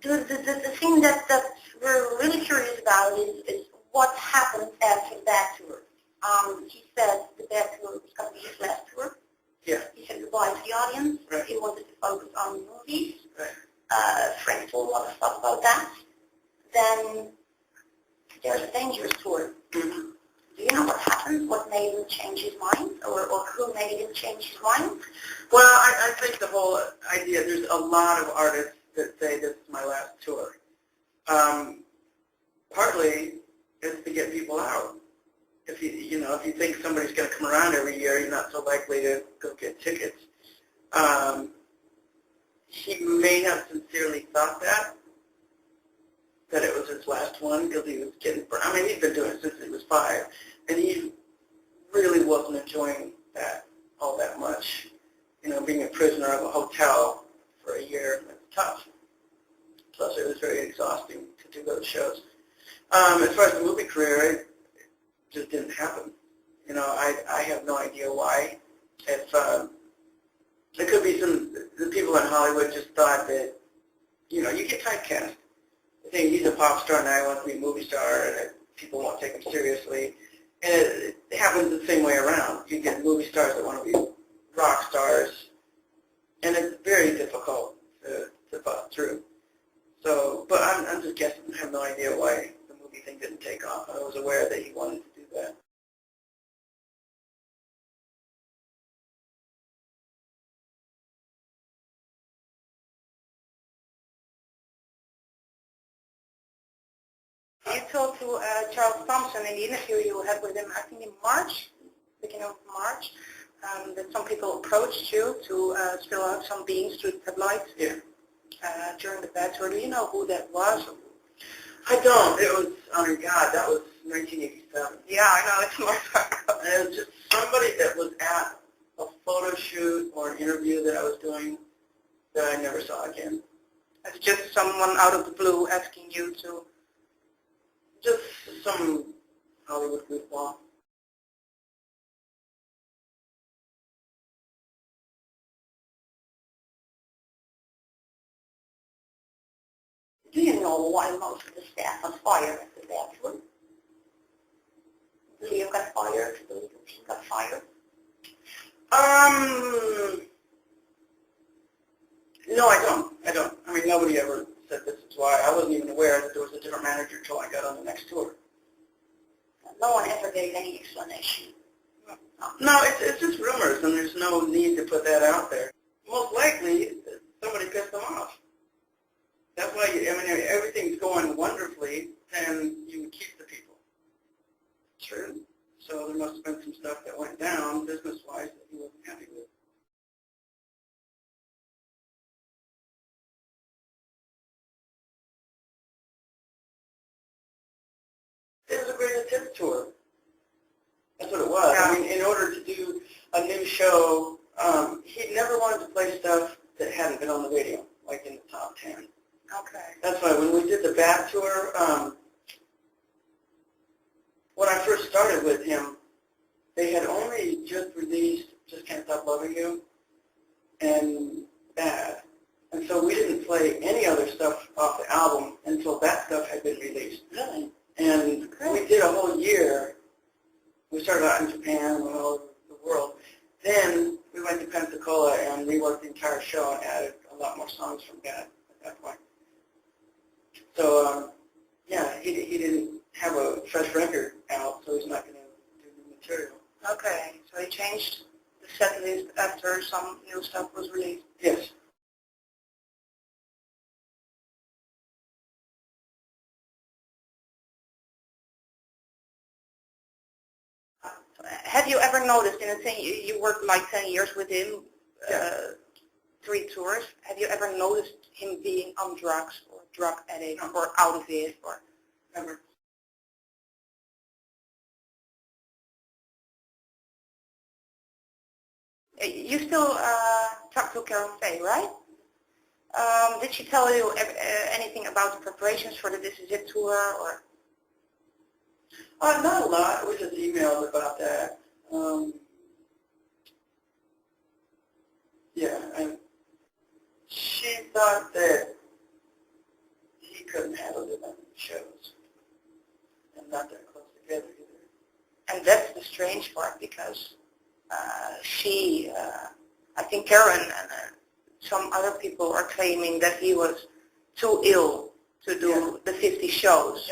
The thing that we're really curious about is what happens after that tour. He said the that tour was going to be his last tour. Yeah. He said goodbye to the audience. Right. He wanted to focus on movies. Right. Frank told a lot of stuff about that. Then there's a dangerous tour. Mm-hmm. Do you know what happened? What made him change his mind? Or who made him change his mind? Well, I think the whole idea, there's a lot of artists that say this is my last tour. Partly it's to get people out. If if you think somebody's going to come around every year, you're not so likely to go get tickets. He may have sincerely thought that it was his last one because he was getting burned. I mean, he's been doing it since he was 5, and he really wasn't enjoying that all that much. Being a prisoner of a hotel for a year, that's tough. Plus, it was very exhausting to do those shows. As far as the movie career, it just didn't happen. I have no idea why. If there could be the people in Hollywood just thought that, you get typecast. They think he's a pop star and I want to be a movie star, and people won't take him seriously. And it happens the same way around. You get movie stars that want to be rock stars, and it's very difficult to bust through. So, but I'm just guessing. I have no idea why the movie thing didn't take off. I was aware that he wanted to do that. You talked to Charles Thompson in the interview you had with him, I think in March, beginning of March, that some people approached you to spill out some beans to the tabloids during the bad tour. Do you know who that was? I don't. It was, oh my God, that was 1987. Yeah, I know, it's more ago. And it was just somebody that was at a photo shoot or an interview that I was doing that I never saw again. It's just someone out of the blue asking you to... Just some Hollywood goofball. Do you know why most of the staff was fired after that tour? Leo got fired, the legal team got fired. No, I don't. I mean, nobody ever said this is why. I wasn't even aware that there was a different manager until I got on the next tour. No one ever gave any explanation. No, it's just rumors, and there's no need to put that out there. Most likely, somebody pissed them off. That's why, if everything's going wonderfully, then you would keep the people. True. So there must have been some stuff that went down business-wise that he wasn't happy with. It was a greatest hits tour. That's what it was. Yeah. I mean, in order to do a new show, he never wanted to play stuff that hadn't been on the radio, like in the top 10. Okay. That's why when we did the Bat tour, when I first started with him, they had only just released Just Can't Stop Loving You and Bad. And so we didn't play any other stuff off the album until that stuff had been released. Really? And we did a whole year. We started out in Japan and went all over the world. Then we went to Pensacola and reworked the entire show and added a lot more songs from Bad at that point. So, yeah, he didn't have a fresh record out, so he's not going to do new material. Okay, so he changed the set list after some new stuff was released. Yes. Have you ever noticed, you worked like 10 years with him, 3 tours, have you ever noticed him being on drugs or drug addict or out of it or Never. You still talk to Carol Faye, right? Did she tell you anything about the preparations for the This Is It tour or? Not a lot. We just emailed about that. Yeah, and she thought that And that's the strange part, because I think Karen and some other people are claiming that he was too ill to do the 50 shows.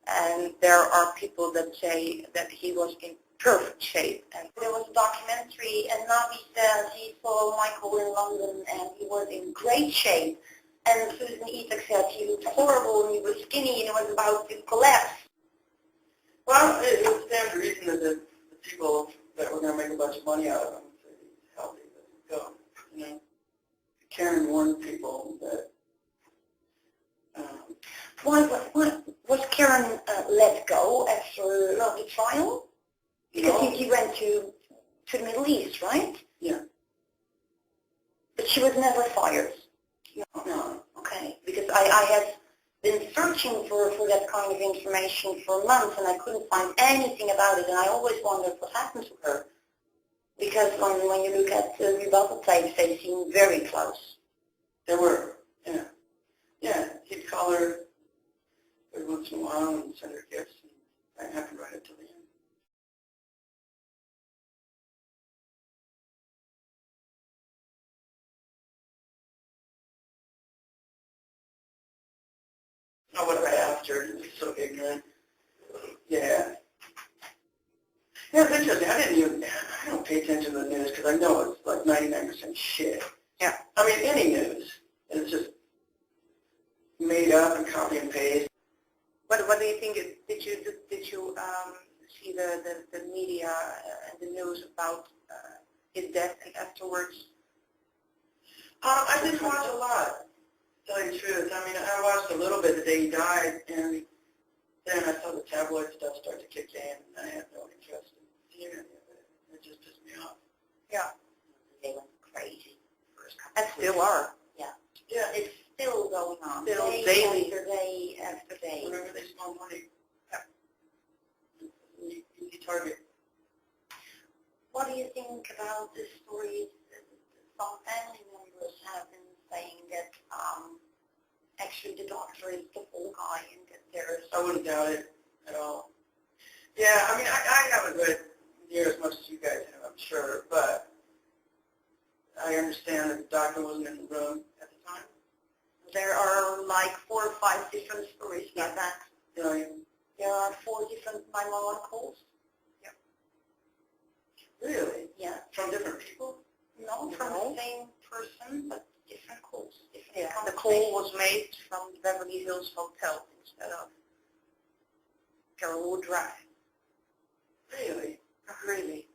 And there are people that say that he was in perfect shape. And there was a documentary, and Navi says he saw Michael in London and he was in great shape. And Susan Itak said he looked horrible and he was skinny and he was about to collapse. Well, it stands to reason that the people that were going to make a bunch of money out of him said he's healthy, but go. You know, Karen warned people that. Why was Karen let go after the trial? Because he went to the Middle East, right? Yeah. But she was never fired. No. Okay. Because I have been searching for that kind of information for months, and I couldn't find anything about it, and I always wondered what happened to her. Because when you look at the rebuttal tapes, they seem very close. They were, yeah. Yeah, he'd call her every once in a while and send her gifts, and that happened right up till the end. Oh, what I asked her, it was so ignorant. Yeah. Yeah, it's interesting. I don't pay attention to the news because I know it's like 99% shit. Yeah. I mean, any news. It's just made up and copy and paste. What do you think? Did you see the media and the news about his death and afterwards? I didn't watch a lot, to tell you the truth. I mean, I watched a little bit the day he died, and then I saw the tabloid stuff start to kick in, and I had no interest in seeing any of it. It just pissed me off. Yeah. They went crazy. And still are. Yeah. Yeah. It's still going on. Still day daily. after day after day. Whenever they smell money. Yeah. Easy target. What do you think about the stories that some family members have been saying that actually the doctor is the whole guy and that there's... I wouldn't doubt it at all. Yeah, I mean, I haven't read near as much as you guys have, I'm sure, but I understand that the doctor wasn't in the room at the time. There are like 4 or 5 different stories about that. Really? There are 4 different 911 calls. Really? Yeah. From different people? No, from the same person, but different calls. Yeah. The call was made from the Beverly Hills Hotel instead of Carolwood Drive. Really? Really.